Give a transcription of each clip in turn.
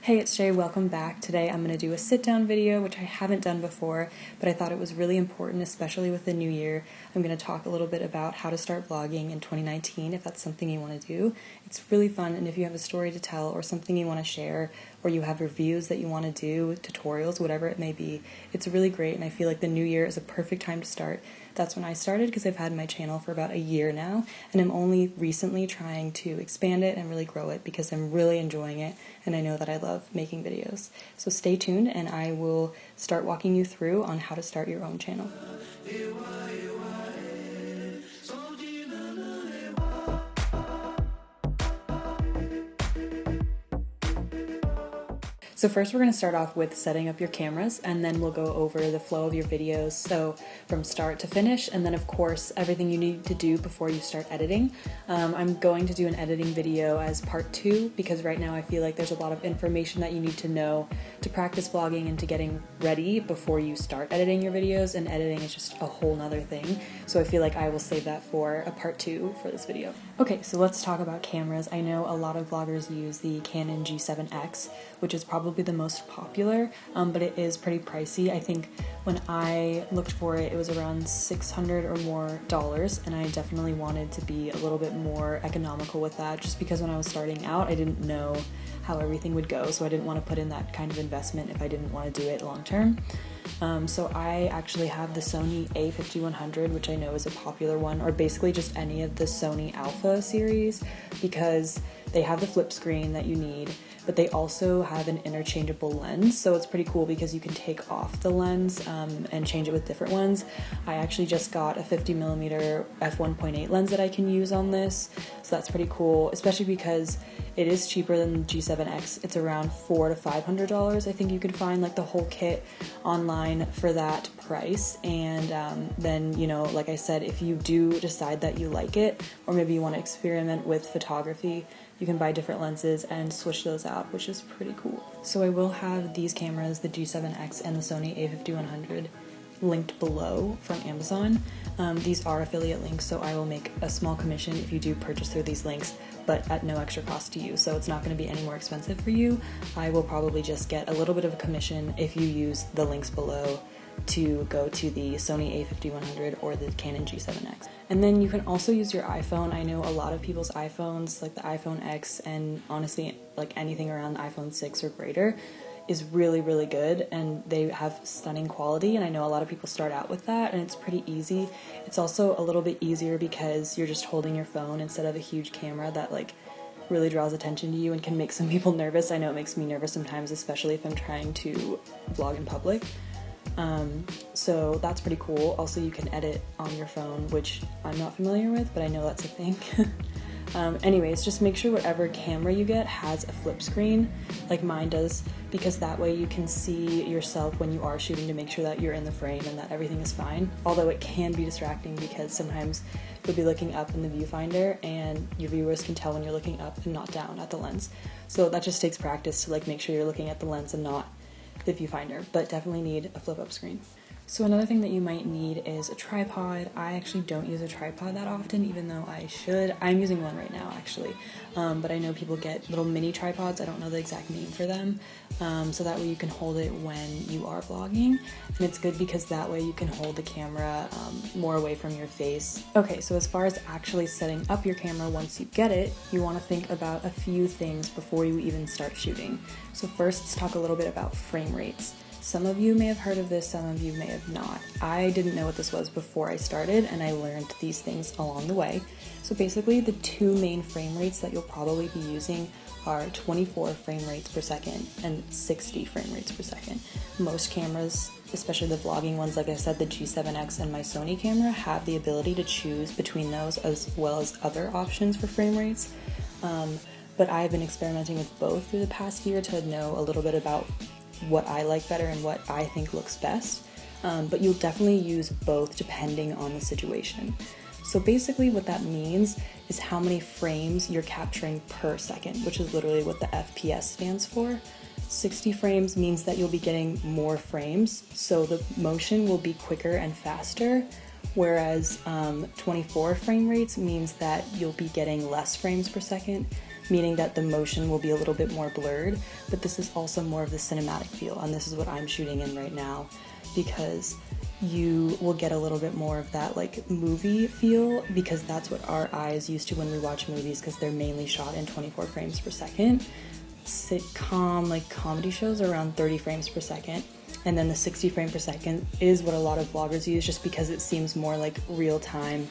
Hey, it's Shea, welcome back. Today I'm going to do a sit-down video, which I haven't done before, but I thought it was really important, especially with the new year. I'm going to talk a little bit about how to start vlogging in 2019, if that's something you want to do. It's really fun, and if you have a story to tell or something you want to share, or you have reviews that you want to do, tutorials, whatever it may be, it's really great, and I feel like the new year is a perfect time to start. That's when I started because I've had my channel for about a year now, and I'm only recently trying to expand it and really grow it because I'm really enjoying it, and I know that I love making videos. So stay tuned, and I will start walking you through on how to start your own channel. So first we're going to start off with setting up your cameras, and then we'll go over the flow of your videos, so from start to finish, and then of course everything you need to do before you start editing. I'm going to do an editing video as part 2 because right now I feel like there's a lot of information that you need to know to practice vlogging and to getting ready before you start editing your videos, and editing is just a whole nother thing, so I feel like I will save that for a part 2 for this video. Okay, so let's talk about cameras. I know a lot of vloggers use the Canon G7X, which is probably the most popular, but it is pretty pricey. I think when I looked for it, it was around $600 or more, and I definitely wanted to be a little bit more economical with that, just because when I was starting out, I didn't know how everything would go, so I didn't want to put in that kind of investment if I didn't want to do it long term. So I actually have the Sony A5100, which I know is a popular one, or basically just any of the Sony Alpha series, because they have the flip screen that you need, but they also have an interchangeable lens, so it's pretty cool because you can take off the lens and change it with different ones. I actually just got a 50mm f1.8 lens that I can use on this, so that's pretty cool, especially because it is cheaper than the G7X. It's around $400 to $500. I think you can find like the whole kit online for that price, and then, you know, like I said, if you do decide that you like it, or maybe you want to experiment with photography, you can buy different lenses and switch those out, which is pretty cool. So I will have these cameras, the G7X and the Sony A5100, linked below from Amazon. These are affiliate links, so I will make a small commission if you do purchase through these links, but at no extra cost to you, so it's not going to be any more expensive for you. I will probably just get a little bit of a commission if you use the links below to go to the Sony A5100 or the Canon G7X. And then you can also use your iPhone. I know a lot of people's iPhones, like the iPhone X, and honestly like anything around the iPhone 6 or greater, is really good, and they have stunning quality, and I know a lot of people start out with that, and it's pretty easy. It's also a little bit easier because you're just holding your phone instead of a huge camera that like really draws attention to you and can make some people nervous. I know it makes me nervous sometimes, especially if I'm trying to vlog in public. So that's pretty cool. Also, you can edit on your phone, which I'm not familiar with, but I know that's a thing. Anyways, just make sure whatever camera you get has a flip screen, like mine does, because that way you can see yourself when you are shooting to make sure that you're in the frame and that everything is fine. Although it can be distracting because sometimes you'll be looking up in the viewfinder and your viewers can tell when you're looking up and not down at the lens. So that just takes practice to like make sure you're looking at the lens and not the viewfinder, but definitely need a flip up screen. So another thing that you might need is a tripod. I actually don't use a tripod that often, even though I should. I'm using one right now, actually, but I know people get little mini tripods. I don't know the exact name for them, so that way you can hold it when you are vlogging, and it's good because that way you can hold the camera more away from your face. Okay, so as far as actually setting up your camera once you get it, you want to think about a few things before you even start shooting. So first, let's talk a little bit about frame rates. Some of you may have heard of this, some of you may have not. I didn't know what this was before I started, and I learned these things along the way. So basically, the two main frame rates that you'll probably be using are 24 frame rates per second and 60 frame rates per second. Most cameras, especially the vlogging ones, like I said, the G7X and my Sony camera, have the ability to choose between those as well as other options for frame rates. But I've been experimenting with both through the past year to know a little bit about what I like better and what I think looks best, but you'll definitely use both depending on the situation. So basically what that means is how many frames you're capturing per second, which is literally what the FPS stands for. 60 frames means that you'll be getting more frames, so the motion will be quicker and faster, whereas 24 frame rates means that you'll be getting less frames per second, meaning that the motion will be a little bit more blurred, but this is also more of the cinematic feel, and this is what I'm shooting in right now, because you will get a little bit more of that like movie feel, because that's what our eye is used to when we watch movies, because they're mainly shot in 24 frames per second. Sitcom, like comedy shows, are around 30 frames per second, and then the 60 frame per second is what a lot of vloggers use, just because it seems more like real time,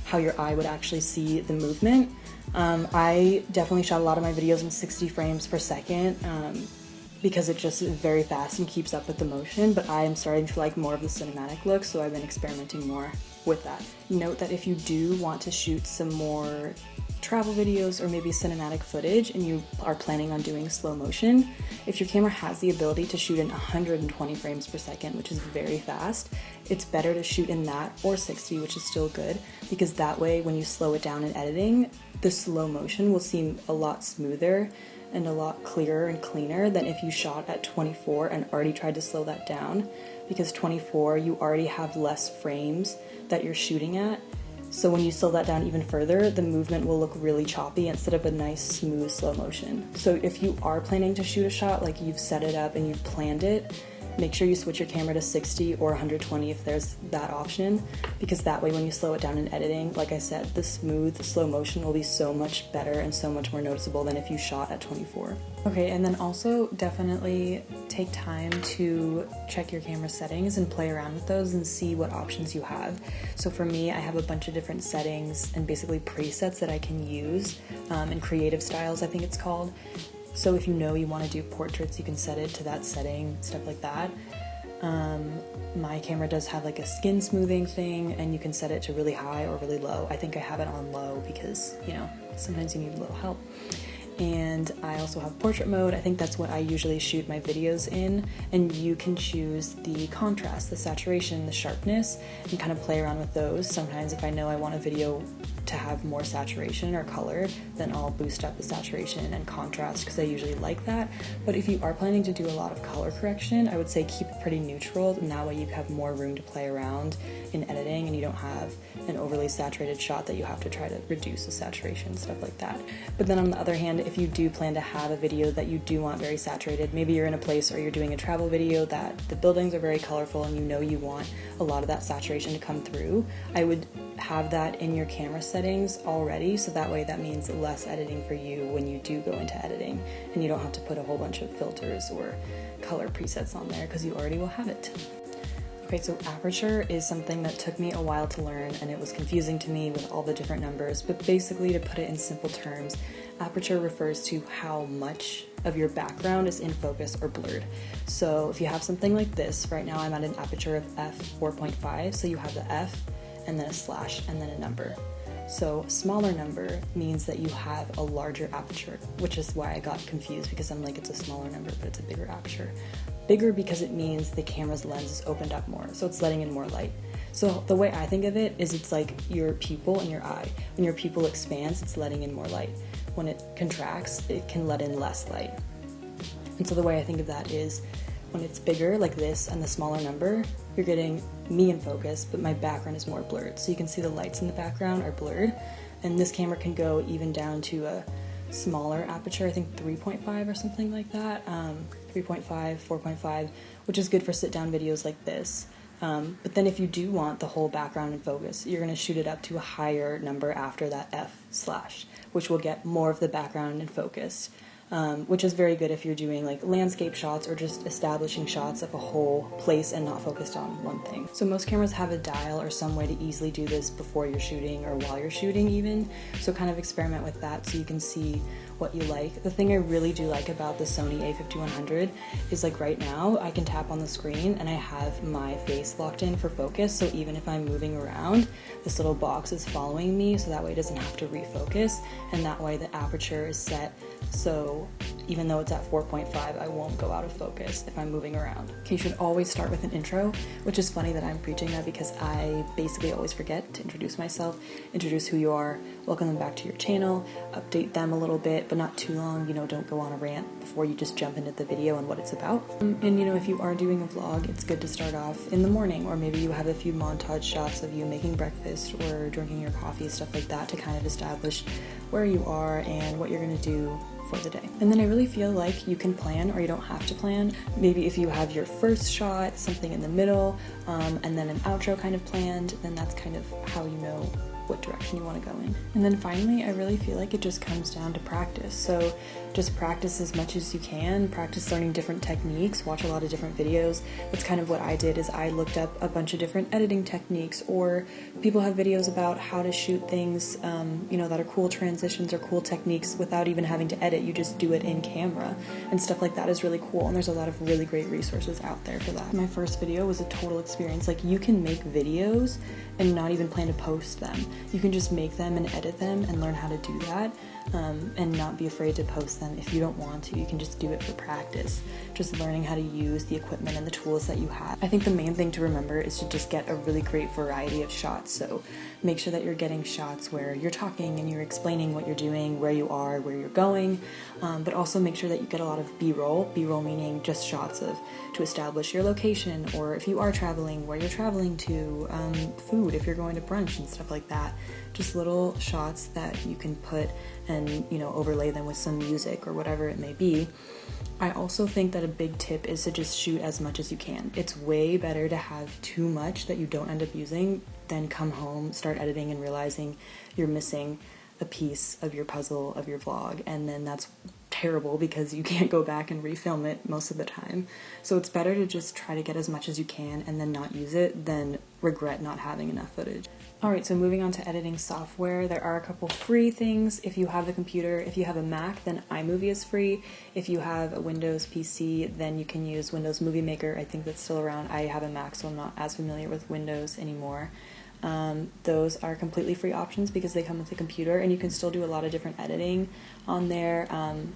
how your eye would actually see the movement. I definitely shot a lot of my videos in 60 frames per second, because it just is very fast and keeps up with the motion, but I am starting to like more of the cinematic look, so I've been experimenting more with that. Note that if you do want to shoot some more travel videos or maybe cinematic footage and you are planning on doing slow motion, if your camera has the ability to shoot in 120 frames per second, which is very fast, it's better to shoot in that, or 60, which is still good, because that way when you slow it down in editing, the slow motion will seem a lot smoother and a lot clearer and cleaner than if you shot at 24 and already tried to slow that down, because 24 you already have less frames that you're shooting at, so when you slow that down even further, the movement will look really choppy instead of a nice smooth slow motion. So if you are planning to shoot a shot, like you've set it up and you've planned it, make sure you switch your camera to 60 or 120 if there's that option, because that way when you slow it down in editing, like I said, the smooth slow motion will be so much better and so much more noticeable than if you shot at 24. Okay, and then also definitely take time to check your camera settings and play around with those and see what options you have. So for me, I have a bunch of different settings and basically presets that I can use, and creative styles, I think it's called. So if you know you want to do portraits, you can set it to that setting, stuff like that. My camera does have like a skin smoothing thing, and you can set it to really high or really low. I think I have it on low because, you know, sometimes you need a little help. And I also have portrait mode. I think that's what I usually shoot my videos in, and you can choose the contrast, the saturation, the sharpness, and kind of play around with those. Sometimes if I know I want a video to have more saturation or color, then I'll boost up the saturation and contrast, because I usually like that. But if you are planning to do a lot of color correction, I would say keep it pretty neutral, and that way you have more room to play around in editing, and you don't have an overly saturated shot that you have to try to reduce the saturation, stuff like that. But then on the other hand, if you do plan to have a video that you do want very saturated, maybe you're in a place or you're doing a travel video that the buildings are very colorful and you know you want a lot of that saturation to come through, I would have that in your camera settings already, so that way that means less editing for you when you do go into editing, and you don't have to put a whole bunch of filters or color presets on there because you already will have it. Okay, so aperture is something that took me a while to learn, and it was confusing to me with all the different numbers, but basically, to put it in simple terms, aperture refers to how much of your background is in focus or blurred. So if you have something like this, right now I'm at an aperture of f4.5, so you have the f and then a slash and then a number. So smaller number means that you have a larger aperture, which is why I got confused, because I'm like, it's a smaller number, but it's a bigger aperture. Bigger because it means the camera's lens is opened up more, so it's letting in more light. So the way I think of it is it's like your pupil and your eye. When your pupil expands, it's letting in more light. When it contracts, it can let in less light. And so the way I think of that is when it's bigger, like this, and the smaller number, you're getting me in focus, but my background is more blurred. So you can see the lights in the background are blurred, and this camera can go even down to a smaller aperture, I think 3.5 or something like that, 3.5, 4.5, which is good for sit-down videos like this. But then if you do want the whole background in focus, you're going to shoot it up to a higher number after that f slash, which will get more of the background in focus. Which is very good if you're doing like landscape shots or just establishing shots of a whole place and not focused on one thing. So most cameras have a dial or some way to easily do this before you're shooting or while you're shooting even, so kind of experiment with that so you can see what you like. The thing I really do like about the Sony a5100 is like right now I can tap on the screen and I have my face locked in for focus, so even if I'm moving around, this little box is following me, so that way it doesn't have to refocus, and that way the aperture is set so even though it's at 4.5, I won't go out of focus if I'm moving around. Okay, you should always start with an intro, which is funny that I'm preaching that because I basically always forget to introduce myself, introduce who you are, welcome them back to your channel, update them a little bit, but not too long. You know, don't go on a rant before you just jump into the video and what it's about. And you know, if you are doing a vlog, it's good to start off in the morning, or maybe you have a few montage shots of you making breakfast or drinking your coffee, stuff like that, to kind of establish where you are and what you're going to do for the day. And then I really feel like you can plan, or you don't have to plan. Maybe if you have your first shot, something in the middle, and then an outro kind of planned, then that's kind of how you know what direction you want to go in. And then finally, I really feel like it just comes down to practice. So just practice as much as you can, practice learning different techniques, watch a lot of different videos. That's kind of what I did, is I looked up a bunch of different editing techniques, or people have videos about how to shoot things, you know, that are cool transitions or cool techniques without even having to edit. You just do it in camera, and stuff like that is really cool, and there's a lot of really great resources out there for that. My first video was a total experience. Like, you can make videos and not even plan to post them. You can just make them and edit them and learn how to do that, and not be afraid to post them if you don't want to. You can just do it for practice, just learning how to use the equipment and the tools that you have. I think the main thing to remember is to just get a really great variety of shots. So make sure that you're getting shots where you're talking and you're explaining what you're doing, where you are, where you're going, but also make sure that you get a lot of B-roll. B-roll meaning just shots to establish your location, or if you are traveling, where you're traveling to, food, if you're going to brunch and stuff like that. Just little shots that you can put and, you know, overlay them with some music or whatever it may be. I also think that a big tip is to just shoot as much as you can. It's way better to have too much that you don't end up using than come home, start editing, and realizing you're missing a piece of your puzzle of your vlog, and then that's terrible because you can't go back and refilm it most of the time. So it's better to just try to get as much as you can and then not use it than regret not having enough footage. Alright, so moving on to editing software, there are a couple free things if you have the computer. If you have a Mac, then iMovie is free. If you have a Windows PC, then you can use Windows Movie Maker. I think that's still around. I have a Mac, so I'm not as familiar with Windows anymore. Those are completely free options because they come with the computer, and you can still do a lot of different editing on there,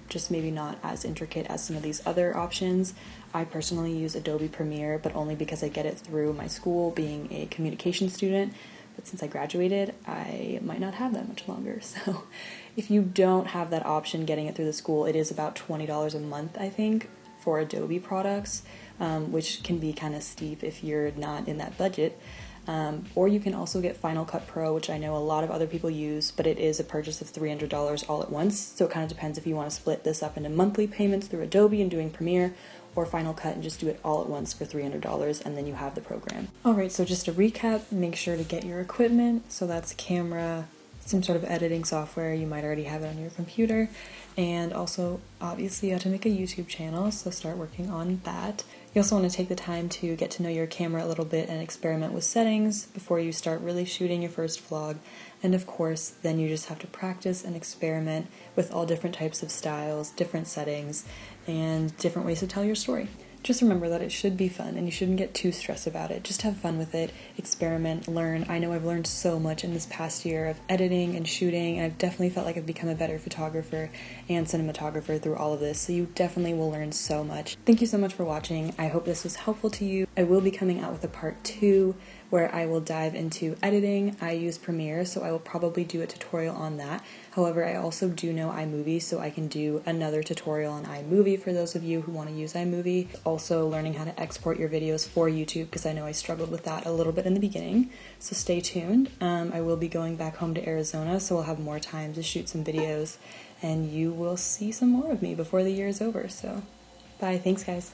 just maybe not as intricate as some of these other options. I personally use Adobe Premiere, but only because I get it through my school, being a communication student. But since I graduated, I might not have that much longer. So if you don't have that option getting it through the school, it is about $20 a month, I think, for Adobe products, which can be kind of steep if you're not in that budget. Or you can also get Final Cut Pro, which I know a lot of other people use, but it is a purchase of $300 all at once. So it kind of depends if you want to split this up into monthly payments through Adobe and doing Premiere, or Final Cut and just do it all at once for $300, and then you have the program. Alright, so just to recap, make sure to get your equipment. So that's camera, some sort of editing software. You might already have it on your computer. And also, obviously, you have to make a YouTube channel, so start working on that. You also want to take the time to get to know your camera a little bit and experiment with settings before you start really shooting your first vlog. And of course, then you just have to practice and experiment with all different types of styles, different settings, and different ways to tell your story. Just remember that it should be fun, and you shouldn't get too stressed about it. Just have fun with it, experiment, learn. I know I've learned so much in this past year of editing and shooting, and I've definitely felt like I've become a better photographer and cinematographer through all of this, so you definitely will learn so much. Thank you so much for watching. I hope this was helpful to you. I will be coming out with a part 2 where I will dive into editing. I use Premiere, so I will probably do a tutorial on that. However, I also do know iMovie, so I can do another tutorial on iMovie for those of you who want to use iMovie. Also learning how to export your videos for YouTube, because I know I struggled with that a little bit in the beginning, so stay tuned. I will be going back home to Arizona, so I'll have more time to shoot some videos, and you will see some more of me before the year is over, so bye. Thanks, guys.